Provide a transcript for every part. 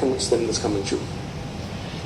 can extend this coming June.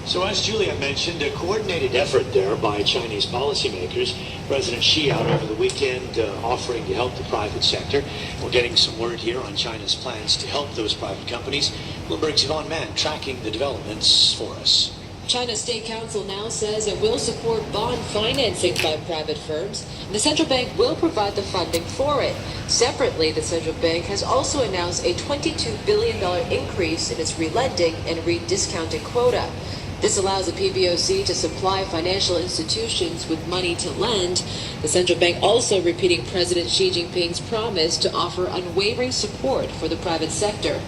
So as Julia mentioned, a coordinated effort there by Chinese policymakers. President Xi out over the weekend offering to help the private sector. We're getting some word here on China's plans to help those private companies. Bloomberg's Yvonne Mann tracking the developments for us. China's State Council now says it will support bond financing by private firms. The central bank will provide the funding for it. Separately, the central bank has also announced a $22 billion increase in its relending and rediscounting quota. This allows the PBOC to supply financial institutions with money to lend. The central bank also repeating President Xi Jinping's promise to offer unwavering support for the private sector.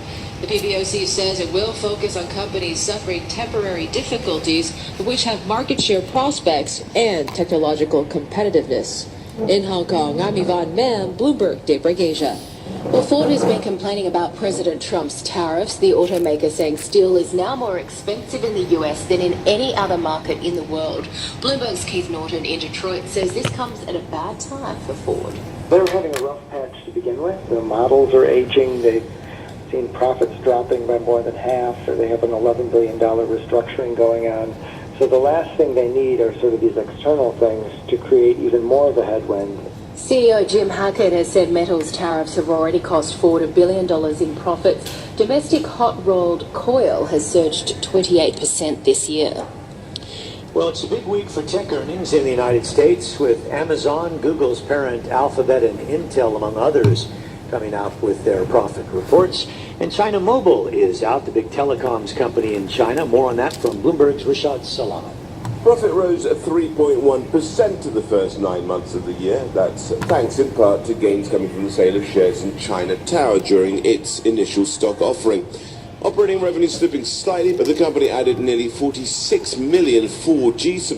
The PBOC says it will focus on companies suffering temporary difficulties but which have market share prospects and technological competitiveness. In Hong Kong, I'm Yvonne Mann, Bloomberg Daybreak Asia. Well, Ford has been complaining about President Trump's tariffs. The automaker saying steel is now more expensive in the US than in any other market in the world. Bloomberg's Keith Norton in Detroit says this comes at a bad time for Ford. They're having a rough patch to begin with. The models are aging. They've seen profits dropping by more than half. Or they have an $11 billion restructuring going on. So the last thing they need are sort of these external things to create even more of a headwind. CEO Jim Hackett has said metals tariffs have already cost Ford $1 billion in profits. Domestic hot-rolled coil has surged 28% this year. Well, it's a big week for tech earnings in the United States with Amazon, Google's parent Alphabet, and Intel, among others, coming out with their profit reports. And China Mobile is out, the big telecoms company in China. More on that from Bloomberg's Rashad Salam. Profit rose at 3.1% in the first 9 months of the year. That's thanks in part to gains coming from the sale of shares in China Tower during its initial stock offering. Operating revenue slipping slightly, but the company added nearly 46 million 4G subscribers.